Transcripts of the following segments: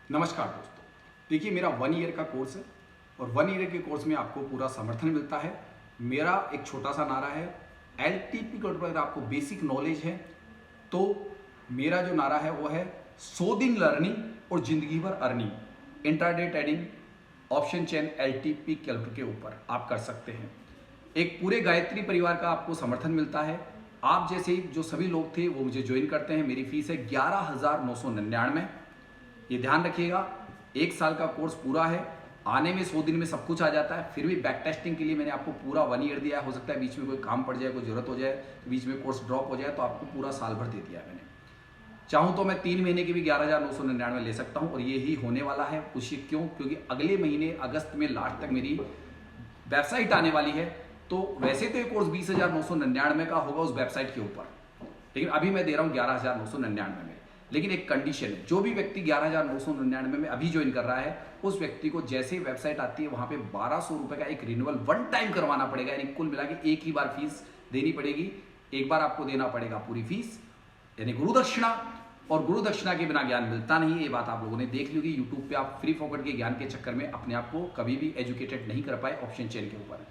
नमस्कार दोस्तों। देखिए, मेरा 1 ईयर का कोर्स है और 1 ईयर के कोर्स में आपको पूरा समर्थन मिलता है। मेरा एक छोटा सा नारा है, एल टी पी के ऊपर अगर आपको बेसिक नॉलेज है तो मेरा जो नारा है वो है 100 दिन लर्निंग और जिंदगी भर earning. Intraday trading option chain L T P calculator के ऊपर आप कर सकते हैं। एक पूरे गायत्री परिवार का आपको समर्थन मिलता है। आप जैसे जो सभी लोग थे वो मुझे ज्वाइन करते हैं। मेरी फीस है 11,999। ये ध्यान रखिएगा, 1 साल का कोर्स पूरा है। आने में 100 दिन में सब कुछ आ जाता है। फिर भी बैक टेस्टिंग के लिए मैंने आपको पूरा 1 ईयर दिया है। हो सकता है बीच में कोई काम पड़ जाए, कोई जरूरत हो जाए, तो बीच में कोर्स ड्रॉप हो जाए, तो आपको पूरा साल भर दे दिया है मैंने। चाहूँ तो मैं 3 महीने की भी 11,999 ले सकता हूँ और ये ही होने वाला है। खुशी क्यों? क्योंकि अगले महीने अगस्त में लास्ट तक मेरी वेबसाइट आने वाली है। तो वैसे तो ये कोर्स 20,999 का होगा उस वेबसाइट के ऊपर, लेकिन अभी मैं दे रहा हूँ 11,999 में। लेकिन एक कंडीशन है, जो भी व्यक्ति 11,999 में अभी ज्वाइन कर रहा है, उस व्यक्ति को जैसे ही वेबसाइट आती है वहां पे 1,200 रुपए का एक रिन्यूअल वन टाइम करवाना पड़ेगा। यानी कुल मिला के एक ही बार फीस देनी पड़ेगी। एक बार आपको देना पड़ेगा पूरी फीस, यानी गुरु दक्षिणा। और गुरु दक्षिणा के बिना ज्ञान मिलता नहीं है, ये बात आप लोगों ने देख ली होगी। यूट्यूब पे आप फ्री फॉकट के ज्ञान के चक्कर में अपने आप को कभी भी एजुकेटेड नहीं कर पाए ऑप्शन चेन के ऊपर।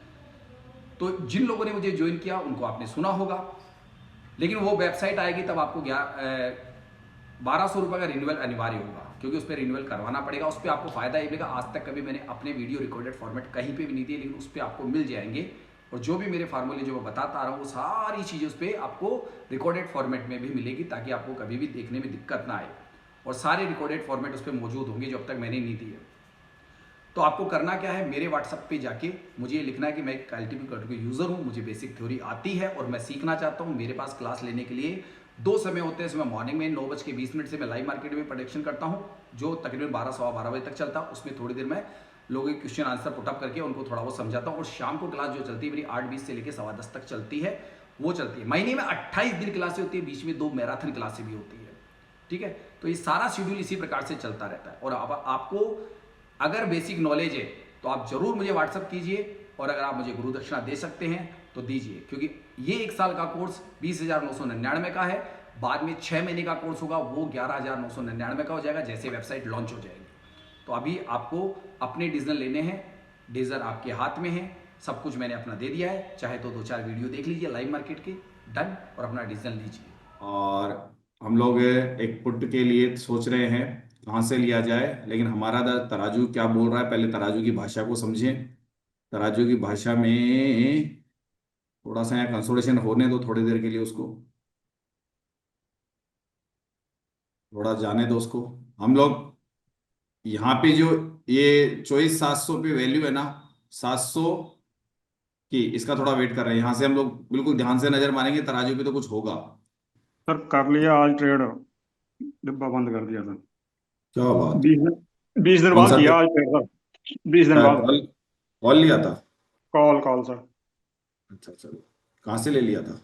तो जिन लोगों ने मुझे ज्वाइन किया उनको आपने सुना होगा, लेकिन वो वेबसाइट आएगी तब आपको 1,200 रुपये का रिन्यूअल अनिवार्य होगा, क्योंकि उस पर रिन्यूअल करवाना पड़ेगा। उस पर आपको फायदा ये मिलेगा, आज तक कभी मैंने अपने वीडियो रिकॉर्डेड फॉर्मेट कहीं पे भी नहीं दिए, लेकिन उस पर आपको मिल जाएंगे। और जो भी मेरे फार्मूले जो मैं बताता आ रहा हूँ वो सारी चीज़ें उस पर आपको रिकॉर्डेड फॉर्मेट में भी मिलेगी, ताकि आपको कभी भी देखने में दिक्कत ना आए। और सारे रिकॉर्डेड फॉर्मेट उस पर मौजूद होंगे जो अब तक मैंने नहीं दिए। तो आपको करना क्या है, मेरे व्हाट्सएप पे जाके मुझे ये लिखना है कि मैं एक एलटीपी का यूज़र हूँ, मुझे बेसिक थ्योरी आती है और मैं सीखना चाहता हूँ। मेरे पास क्लास लेने के लिए 2 समय होते हैं। सुबह मॉर्निंग में 9:20 से मैं लाइव मार्केट में प्रोडक्शन करता हूँ, जो तकरीबन 12 सवा 12 बजे तक चलता है। उसमें थोड़ी देर में लोगों के क्वेश्चन आंसर पुटअप करके उनको थोड़ा बहुत समझाता हूँ। और शाम को क्लास जो चलती है मेरी 8:20 से लेकर 10:15 तक चलती है, वो चलती है। महीने में 28 दिन क्लासें होती है, बीच में 2 मैराथन क्लासें भी होती है। ठीक है, तो ये सारा शेड्यूल इसी प्रकार से चलता रहता है। और आपको अगर बेसिक नॉलेज है तो आप जरूर मुझे व्हाट्सअप कीजिए, और अगर आप मुझे गुरु दक्षिणा दे सकते हैं तो दीजिए, क्योंकि ये 1 साल का कोर्स 20,999 का है। बाद में 6 महीने का कोर्स होगा, वो 11,999 का हो जाएगा जैसे वेबसाइट लॉन्च हो जाएगी। तो अभी आपको अपने डिसीजन लेने हैं, डिसीजन आपके हाथ में है। सब कुछ मैंने अपना दे दिया है, चाहे तो 2-4 वीडियो देख लीजिए लाइव मार्केट के, डन, और अपना डिसीजन लीजिए। और हम लोग एक पुट के लिए सोच रहे हैं कहाँ से लिया जाए, लेकिन हमारा तराजू क्या बोल रहा है, पहले तराजू की भाषा को समझें। तराजू की भाषा में थोड़ा सा यहाँ कंसोलेशन होने दो, थोड़ी देर के लिए उसको थोड़ा जाने दो उसको। हम लोग यहाँ पे जो ये चॉइस 700 पे वैल्यू है ना, 700 की, इसका थोड़ा वेट कर रहे हैं। यहाँ से हम लोग बिल्कुल ध्यान से नजर मारेंगे, तराजू पे तो कुछ होगा। सर कर लिया आज ट्रेड। डिब्बा बंद कर दिया सर। क्या बात। 20 दिन कौन बाद सा किया आज ट्रेड सर। 20 दिन बाद। कॉल कॉल लिया था? Call call sir. अच्छा चलो, कहाँ से ले लिया था?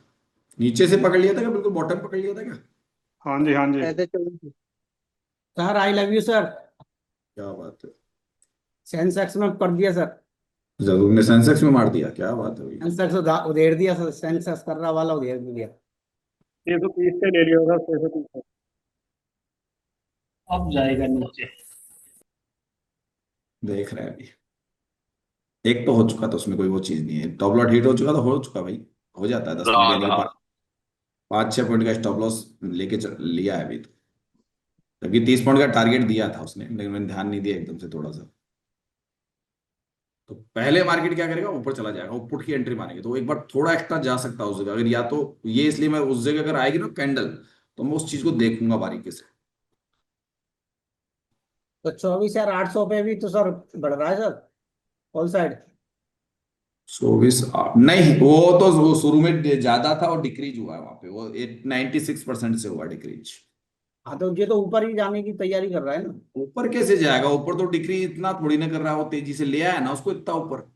नीचे से पकड़ लिया था क्या, बिल्कुल बॉटम पकड़ लिया था क्या? हाँ जी हाँ जी। ऐसे चलो sir. I love you sir. क्या बात है। सेंसेक्स में कर दिया सर। जरूर ने सेंसेक्स में मार दिया, क्या बात है भाई। सेंसेक्स उधेड़ दिया सर। सेंसेक्स कर रहा वाला उधेड़ दिया। 630 से ले लिया सर, 630 से। अब जाएगा नीचे। देख रहे हैं अभी, एक तो हो चुका था, उसमें कोई वो चीज नहीं है। टॉप लॉट हिट हो चुका तो हो चुका भाई, हो जाता है 10 मिनट, यानी कि राधा। 5-6 पॉइंट का स्टॉप लॉस लेके लिया है अभी तो। जबकि 30 पॉइंट का टारगेट दिया था उसने, लेकिन मैंने ध्यान नहीं दिया एकदम से थोड़ा सा। तो पहले मार्केट क्या करेगा, ऊपर चला जाएगा, वो पुट की एंट्री मारेंगे तो वो एक बार थोड़ा एक्स्ट्रा जा सकता है उस जगह। अगर या तो ये, इसलिए मैं उस जगह अगर आएगी ना कैंडल, तो मैं उस चीज को देखूंगा बारीकी से। तो 24,800 पे भी तो सर बढ़ रहा है सर। All side. 24 नहीं, वो तो वो शुरू में ज्यादा था और डिक्रीज हुआ है वहां पे, वो 96% से हुआ डिक्रीज। हाँ तो ये तो ऊपर ही जाने की तैयारी कर रहा है ना। ऊपर कैसे जाएगा, ऊपर तो डिक्रीज इतना थोड़ी ना कर रहा है, वो तेजी से ले आया ना उसको इतना ऊपर,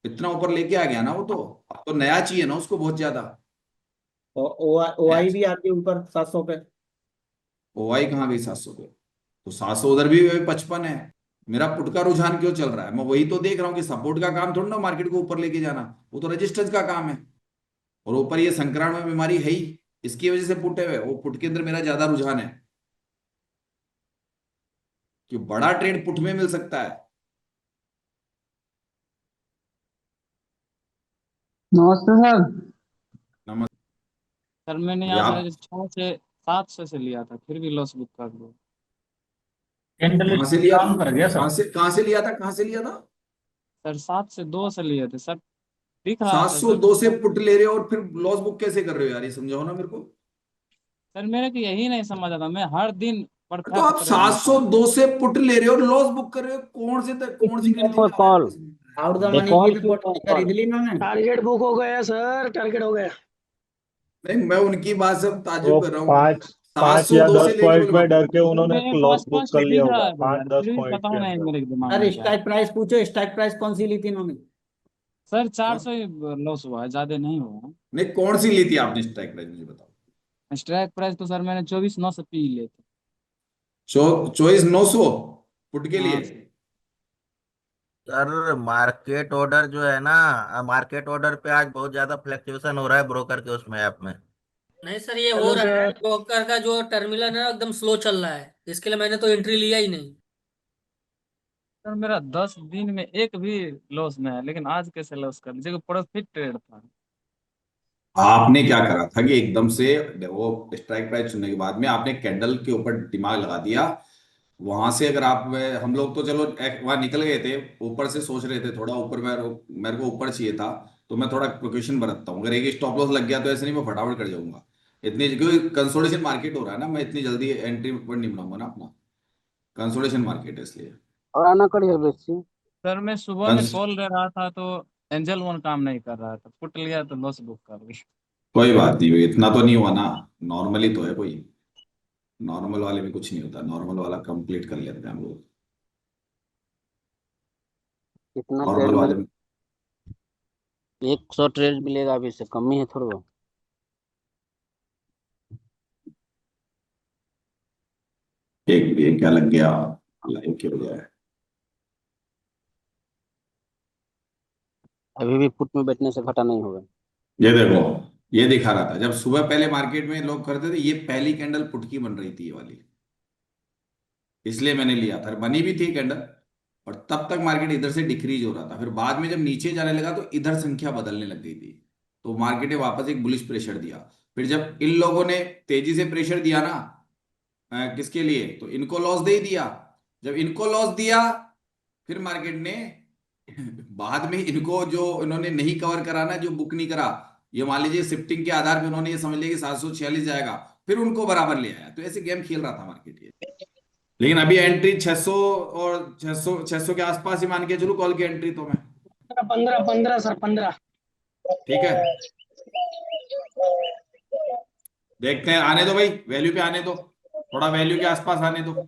इतना ऊपर लेके आ गया ना वो तो। अब तो नया चाहिए ना उसको बहुत ज्यादा। और ओ नया आई भी चाहिए। आती है ऊपर 700 पे। ओआई कहाँ गई 700 पे? तो 700 उधर भी 55 है। मेरा पुट का रुझान क्यों चल रहा है, मैं वही तो देख रहा हूँ कि सपोर्ट का काम थोड़ा ना मार्केट को ऊपर लेके जाना, वो तो रेजिस्टेंस का काम है। और ऊपर ये संक्रामण में बीमारी है ही, इसकी वजह से पुट है, वो पुट के अंदर मेरा ज्यादा रुझान है। कि बड़ा ट्रेड पुट में मिल सकता है। नमस्ते सर। नमस्ते। सर मैंने अभी आज आप 6 से 700 से लिया था, फिर भी लॉस बुक कर दो। कैंडल कहाँ से लिया काम कर गया कहाँ सर। से कहाँ से लिया था, कहाँ से लिया था? सर 7 से 2 से लिए थे सर, दिख रहा था सर। 702 से पुट ले रहे हो और फिर लॉस बुक कैसे कर रहे हो यार, ये समझाओ ना मेरे को। सर मेरे को यही नहीं समझ आता, मैं हर दिन तो परफेक्ट आप ट्रेड लेता हूँ। 702 से पुट ले रहे हो और लॉस बुक कर रहे हो, कौन सी रणनीति for लगा रहे call. हो? Out the They money call की भी you पुट for खरीद call. ली इन्होंने। टारगेट बुक हो गया सर, टारगेट हो गया। नहीं, मैं उनकी बात से ताज्जुब वो कर रहा हूँ। 5 या 10 702 से लेने पॉइंट बोले में बाबू। डर के तो उन्होंने मेरे को लॉस बुक स्पष्ट कर लिया दिख रहा होगा है भाई यार, 5-10 फिर भी पॉइंट पता के नहीं अंदर। मेरे दिमाग सर में क्या है। स्ट्राइक प्राइस पूछो, स्ट्राइक प्राइस कौन सी ली थी इन्होंने? सर 400 ही लॉस हुआ है, ज्यादा नहीं हुआ नहीं, कौन सी ली थी आपने स्ट्राइक प्राइस, मुझे बताओ। है। स्ट्राइक प्राइस तो सर मैंने 24,900 से पी लिए थे। 24,900 पुट के लिए। हाँ सर। सर मार्केट ऑर्डर जो है ना, मार्केट ऑर्डर पे आज बहुत ज्यादा फ्लक्चुएशन हो रहा है ब्रोकर के उसमें ऐप में। नहीं सर, ये हो चलो रहा है, सर, ब्रोकर का जो टर्मिनल है ना एकदम स्लो चल रहा है, इसके लिए मैंने तो एंट्री लिया ही नहीं। सर मेरा 10 दिन में एक भी लॉस नहीं है, लेकिन आज कैसे लॉस कर लीजिए, प्रॉफिट ट्रेड था। आपने क्या करा था कि एकदम से वो स्ट्राइक प्राइस चुनने के बाद में आपने कैंडल के ऊपर दिमाग लगा दिया। वहां से अगर आप, हम लोग तो चलो वहां निकल गए थे, ऊपर से सोच रहे थे थोड़ा ऊपर, मेरे को ऊपर चाहिए था, तो मैं थोड़ा प्रिकॉशन बरतता हूँ। अगर एक स्टॉप लॉस लग गया तो ऐसे नहीं, मैं फटाफट कर जाऊंगा इतनी, क्योंकि कंसोलिडेशन मार्केट हो रहा है ना, मैं इतनी जल्दी एंट्री पर नहीं बनाऊंगा ना अपना, कंसोलिडेशन मार्केट है इसलिए। और आना करिए बेची। सर मैं सुबह में कंस- कॉल दे रहा था तो एंजल वन काम नहीं कर रहा था, पुट लिया तो लॉस बुक कर गई। कोई बात नहीं, इतना तो नहीं हुआ ना, नॉर्मली तो है कोई, नॉर्मल वाले में कुछ नहीं होता, नॉर्मल वाला कंप्लीट कर लेते हैं हम लोग, कितना ट्रेड नॉर्मल मिल, वाले में। 100 ट्रेड मिलेगा, अभी से कम ही है थोड़ा। एक ये क्या लग गया, लाइव क्या हो गया है। अभी भी पुट में बैठने से घाटा नहीं होगा। ये देखो, ये दिखा रहा था जब सुबह पहले मार्केट में लोग करते थे, ये पहली कैंडल पुट की बन रही थी ये वाली, इसलिए मैंने लिया था, बनी भी थी कैंडल, और तब तक मार्केट इधर से डिक्रीज हो रहा था। फिर बाद में जब नीचे जाने लगा तो इधर संख्या बदलने लग गई थी, तो मार्केट ने वापस एक बुलिश प्रेशर दिया। फिर जब इन लोगों ने तेजी से प्रेशर दिया ना, किसके लिए, तो इनको लॉस दे ही दिया। जब इनको लॉस दिया, फिर मार्केट ने बाद में इनको, जो इन्होंने नहीं कवर करा ना, जो बुक नहीं करा, ये मान लीजिए शिफ्टिंग के आधार पे उन्होंने ये समझ लिया कि 746 जाएगा, फिर उनको बराबर ले आया। तो ऐसे गेम खेल रहा था मार्केट ये। लेकिन अभी एंट्री 600 और 600 के आसपास ही मान के चलो कॉल की एंट्री तो मैं। 15 सर, 15। ठीक है, देखते हैं, आने दो भाई, वैल्यू पे आने दो, थोड़ा वैल्यू के आसपास आने दो।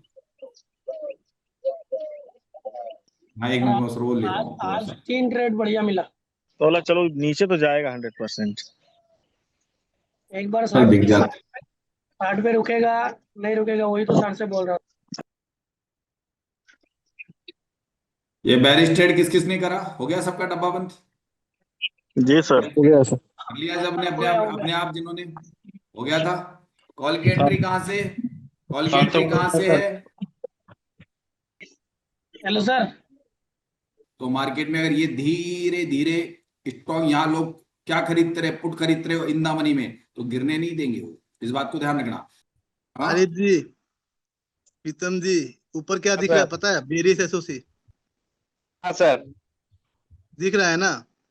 हाँ, एक मिनट बस रोल लेता आज हूँ थोड़ा आज सा। 3 ट्रेड बढ़िया मिला। तो बोला चलो नीचे तो जाएगा 100%। एक बार सर दिख जाता 60 पे रुकेगा, नहीं रुकेगा, वही तो सर से बोल रहा हूँ। ये बैरिश ट्रेड किस किस ने करा, हो गया सबका डब्बा बंद जी सर। कर लिया जब ने हो गया। अपने आप जिन्होंने, हो गया था। कॉल की एंट्री कहाँ से, कॉल की एंट्री कहाँ से है? Hello sir. तो मार्केट में अगर ये धीरे धीरे स्टॉक, यहाँ लोग क्या खरीदते रहे, पुट खरीदते रहे इन द मनी में, तो गिरने नहीं देंगे वो, इस बात को ध्यान रखना। हाँ? आरिफ जी, प्रीतम जी, ऊपर क्या दिख रहा है पता है? बेरिस एसओसी हाँ सर। दिख रहा है ना?